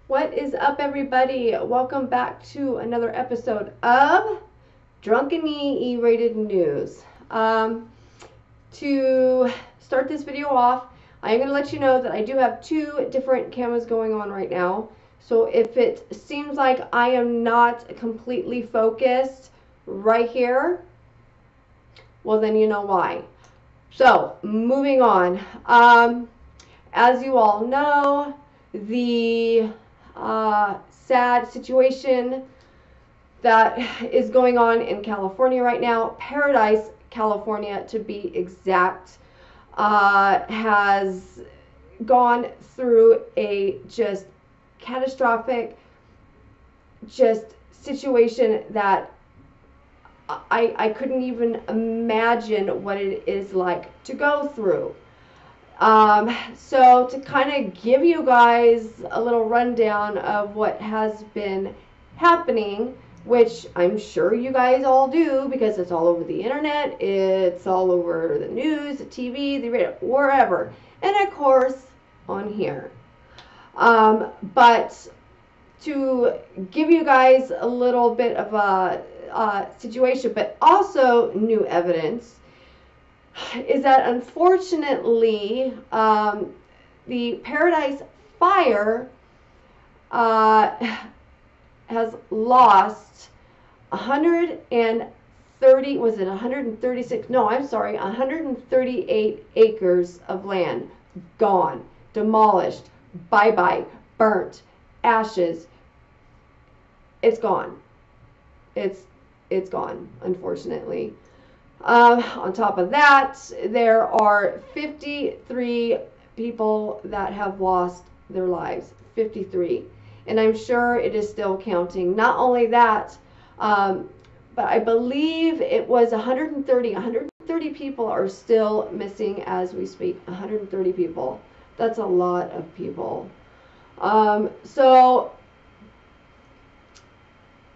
What is up, everybody? Welcome back to another episode of Drunken E-Rated News. To start this video off, I am going to let you know that I do have two different cameras going on right now. So if it seems like I am not completely focused right here, well then you know why. So moving on. As you all know, the sad situation that is going on in California right now, Paradise, California to be exact, has gone through a just catastrophic situation that I couldn't even imagine what it is like to go through. So to kind of give you guys a little rundown of what has been happening, which I'm sure you guys all do because it's all over the internet, it's all over the news, the TV, the radio, wherever, and of course on here. But to give you guys a little bit of a situation, but also new evidence, is that unfortunately the Paradise Fire has lost 130, was it 136? No, I'm sorry, 138 acres of land gone, demolished, bye-bye, burnt, ashes. It's gone. It's gone, unfortunately. On top of that, there are 53 people that have lost their lives. 53. And I'm sure it is still counting. Not only that, but I believe it was 130. 130 people are still missing as we speak. 130 people. That's a lot of people. So,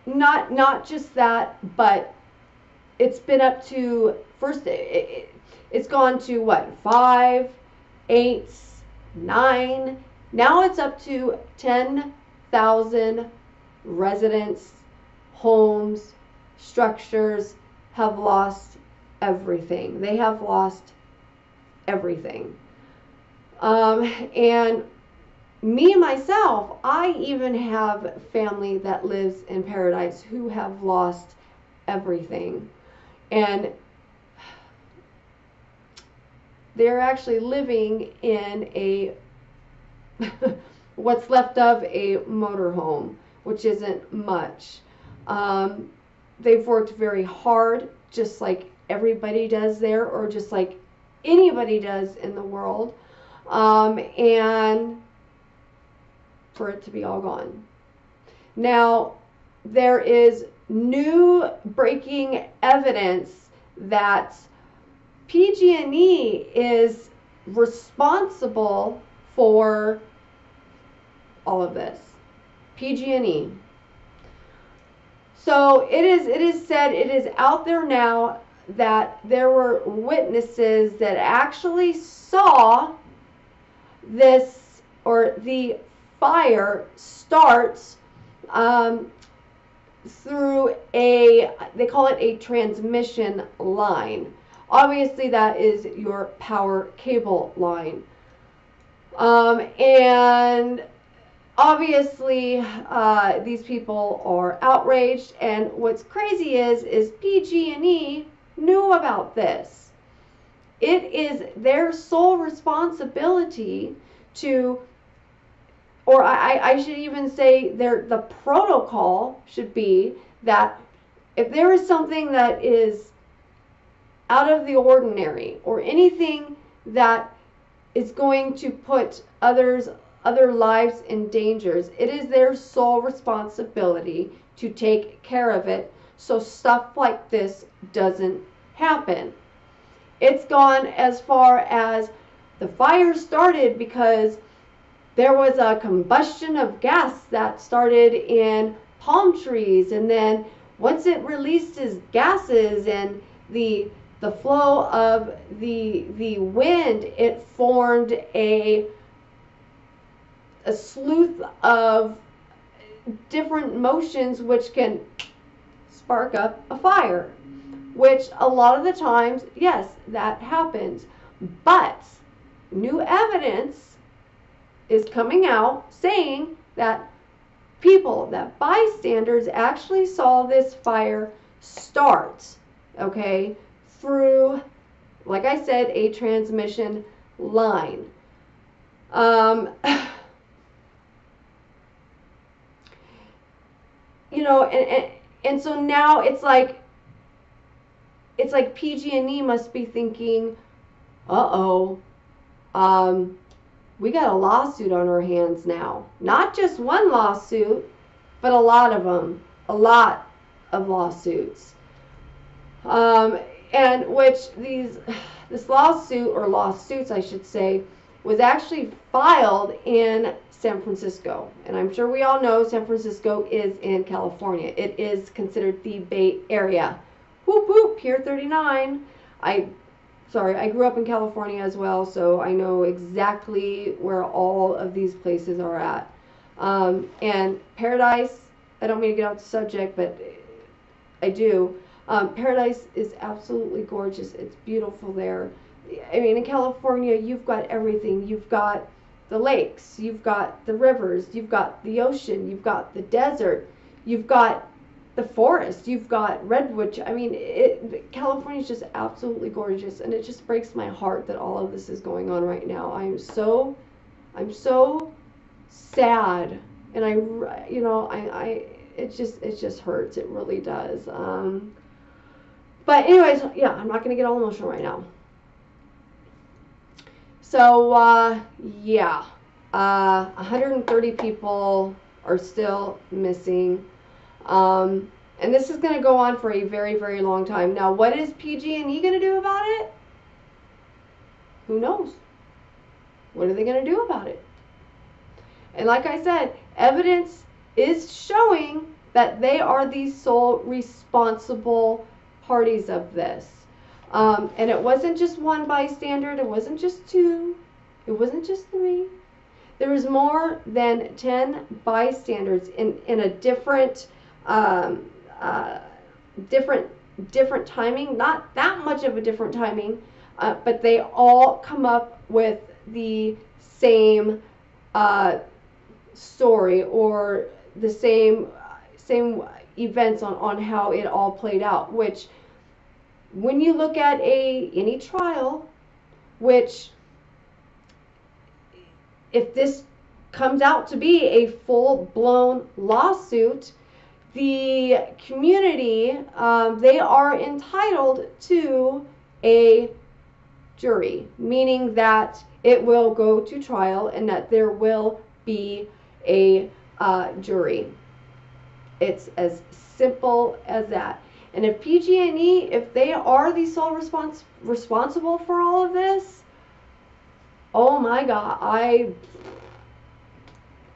not just that, but it's been up to, first it's gone to what, 5, 8, 9, now it's up to 10,000 residents, homes, structures have lost everything. They have lost everything. And me myself, I even have family that lives in Paradise who have lost everything. And they're actually living in a what's left of a motorhome, which isn't much. They've worked very hard, just like everybody does there, or just like anybody does in the world, and for it to be all gone. Now, there is new breaking evidence that PG&E is responsible for all of this. PG&E. So it is said, it is out there now that there were witnesses that actually saw this, or the fire starts through they call it a transmission line. Obviously that is your power cable line. And obviously these people are outraged, and what's crazy is PG&E knew about this. It is their sole responsibility to, or I should even say the protocol should be that if there is something that is out of the ordinary, or anything that is going to put other lives in dangers, it is their sole responsibility to take care of it so stuff like this doesn't happen. It's gone as far as the fire started because there was a combustion of gas that started in palm trees, and then once it released its gases and the flow of the wind, it formed a a slew of different motions which can spark up a fire, which a lot of the times, yes, that happens. But new evidence is coming out saying that bystanders actually saw this fire start, okay, through, like I said, a transmission line. You know, and so now it's like PG&E must be thinking, uh-oh, we got a lawsuit on our hands now. Not just one lawsuit, but a lot of them. A lot of lawsuits. And which this lawsuit, or lawsuits I should say, was actually filed in San Francisco. And I'm sure we all know San Francisco is in California. It is considered the Bay Area. Whoop whoop, Pier 39. I grew up in California as well, so I know exactly where all of these places are at. And Paradise, I don't mean to get off the subject, but I do. Paradise is absolutely gorgeous. It's beautiful there. I mean, in California, you've got everything. You've got the lakes, you've got the rivers, you've got the ocean, you've got the desert, you've got the forest, you've got redwood. I mean, California is just absolutely gorgeous, and it just breaks my heart that all of this is going on right now. I'm so sad, and it just hurts. It really does. But anyways, yeah, I'm not gonna get all emotional right now. So yeah, 130 people are still missing. And this is going to go on for a very, very long time. Now, what is PG&E going to do about it? Who knows? What are they going to do about it? And like I said, evidence is showing that they are the sole responsible parties of this. And it wasn't just one bystander. It wasn't just two. It wasn't just three. There was more than 10 bystanders in a different timing, not that much of a different timing, but they all come up with the same story, or the same events on how it all played out. Which, when you look at any trial, which, if this comes out to be a full-blown lawsuit, the community, they are entitled to a jury, meaning that it will go to trial and that there will be a jury. It's as simple as that. And if PG&E, if they are the sole responsible for all of this, oh my God,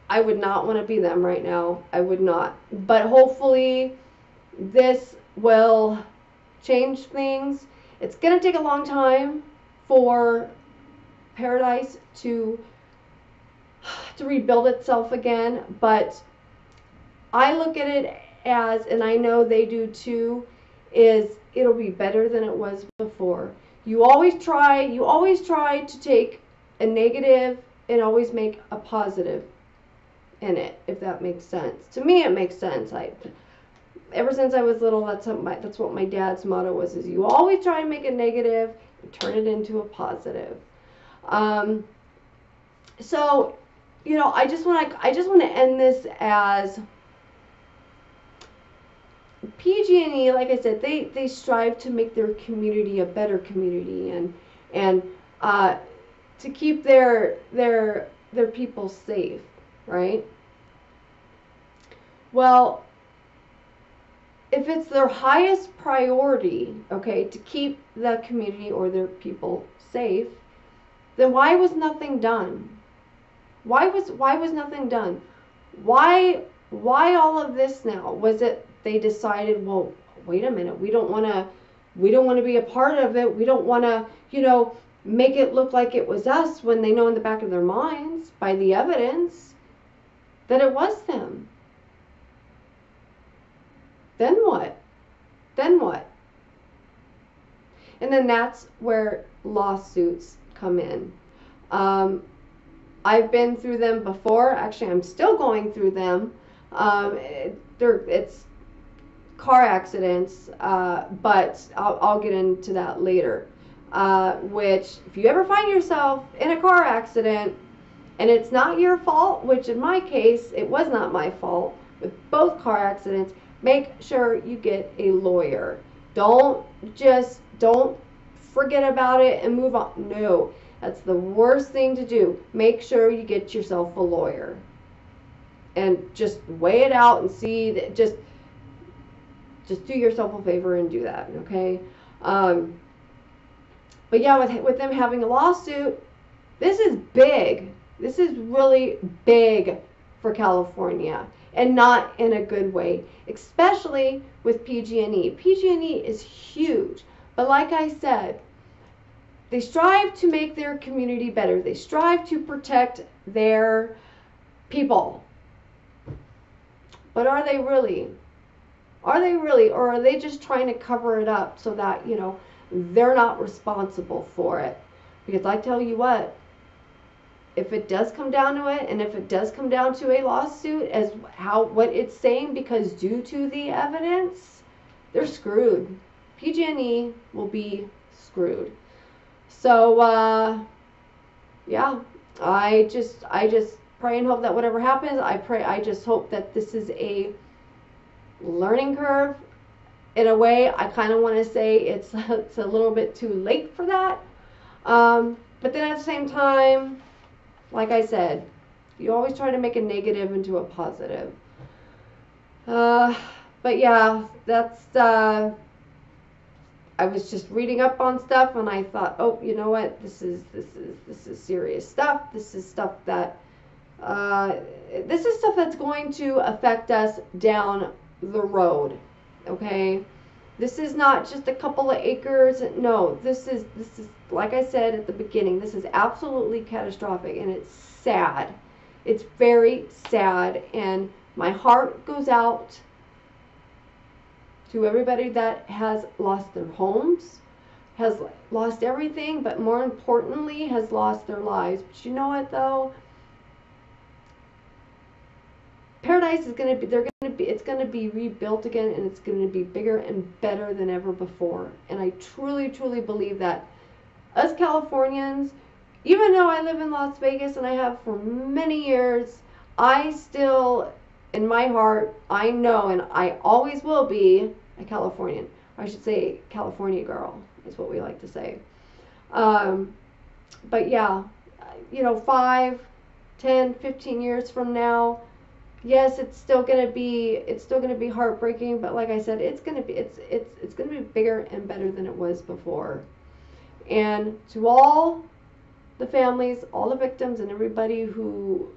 I would not want to be them right now. I would not. But hopefully this will change things. It's going to take a long time for Paradise to rebuild itself again, but I look at it as, and I know they do too, is it'll be better than it was before. You always try to take a negative and always make a positive in it, if that makes sense. To me, it makes sense. Ever since I was little, that's what my dad's motto was: is you always try and make a negative and turn it into a positive. So, you know, I just want to end this as PG&E, like I said, they strive to make their community a better community, and to keep their people safe, right? Well, if it's their highest priority, okay, to keep the community or their people safe, then why was nothing done? Why was nothing done? Why all of this now? Was it they decided, well, wait a minute, we don't want to be a part of it. We don't want to, you know, make it look like it was us, when they know in the back of their minds by the evidence that it was them. Then what? Then what? And then that's where lawsuits come in. I've been through them before. Actually, I'm still going through them. It's car accidents, but I'll get into that later. Which, if you ever find yourself in a car accident and it's not your fault, which in my case, it was not my fault with both car accidents, make sure you get a lawyer. Don't forget about it and move on. No, that's the worst thing to do. Make sure you get yourself a lawyer and just weigh it out and see that. Just do yourself a favor and do that, okay? But yeah, with them having a lawsuit, this is big. This is really big for California, and not in a good way, especially with PG&E. PG&E is huge, but like I said, they strive to make their community better. They strive to protect their people. But are they really? Are they really? Or are they just trying to cover it up so that, they're not responsible for it? Because I tell you what, if it does come down to it, and if it does come down to a lawsuit as what it's saying, because due to the evidence, they're screwed. PG&E will be screwed. So, yeah, I just pray and hope that whatever happens, I just hope that this is a learning curve. In a way, I kind of want to say it's a little bit too late for that. But then at the same time, like I said, you always try to make a negative into a positive. But yeah, that's. I was just reading up on stuff, and I thought, oh, you know what? This is serious stuff. This is stuff that. This is stuff that's going to affect us down the road. Okay, this is not just a couple of acres. No, this is like I said at the beginning, this is absolutely catastrophic, and it's sad. It's very sad, and my heart goes out to everybody that has lost their homes, has lost everything, but more importantly has lost their lives. But you know what though? Paradise is going to be, it's going to be rebuilt again, and it's going to be bigger and better than ever before. And I truly, truly believe that. Us Californians, even though I live in Las Vegas and I have for many years, I still, in my heart, I know, and I always will be a Californian. Or I should say California girl, is what we like to say. But yeah, 5, 10, 15 years from now, yes, it's still gonna be heartbreaking, but like I said, it's gonna be bigger and better than it was before. And to all the families, all the victims, and everybody who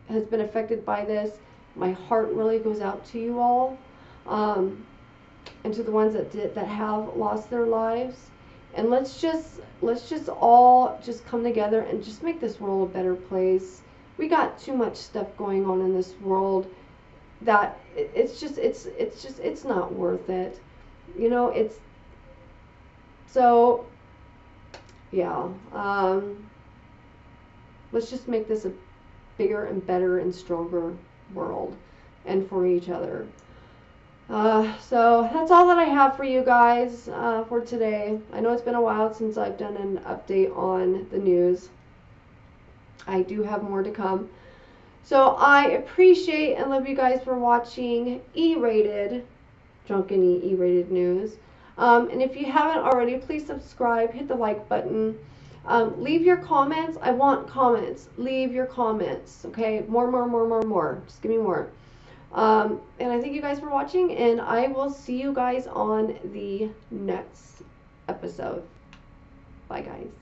has been affected by this, my heart really goes out to you all, and to the ones that have lost their lives. And let's just all just come together and just make this world a better place. We got too much stuff going on in this world that it's not worth it. It's so, yeah. Let's just make this a bigger and better and stronger world, and for each other. So that's all that I have for you guys for today. I know it's been a while since I've done an update on the news. I do have more to come. So I appreciate and love you guys for watching E-Rated, Drunken E-Rated News. And if you haven't already, please subscribe, hit the like button. Leave your comments. I want comments. Leave your comments. Okay? More. Just give me more. And I thank you guys for watching, and I will see you guys on the next episode. Bye, guys.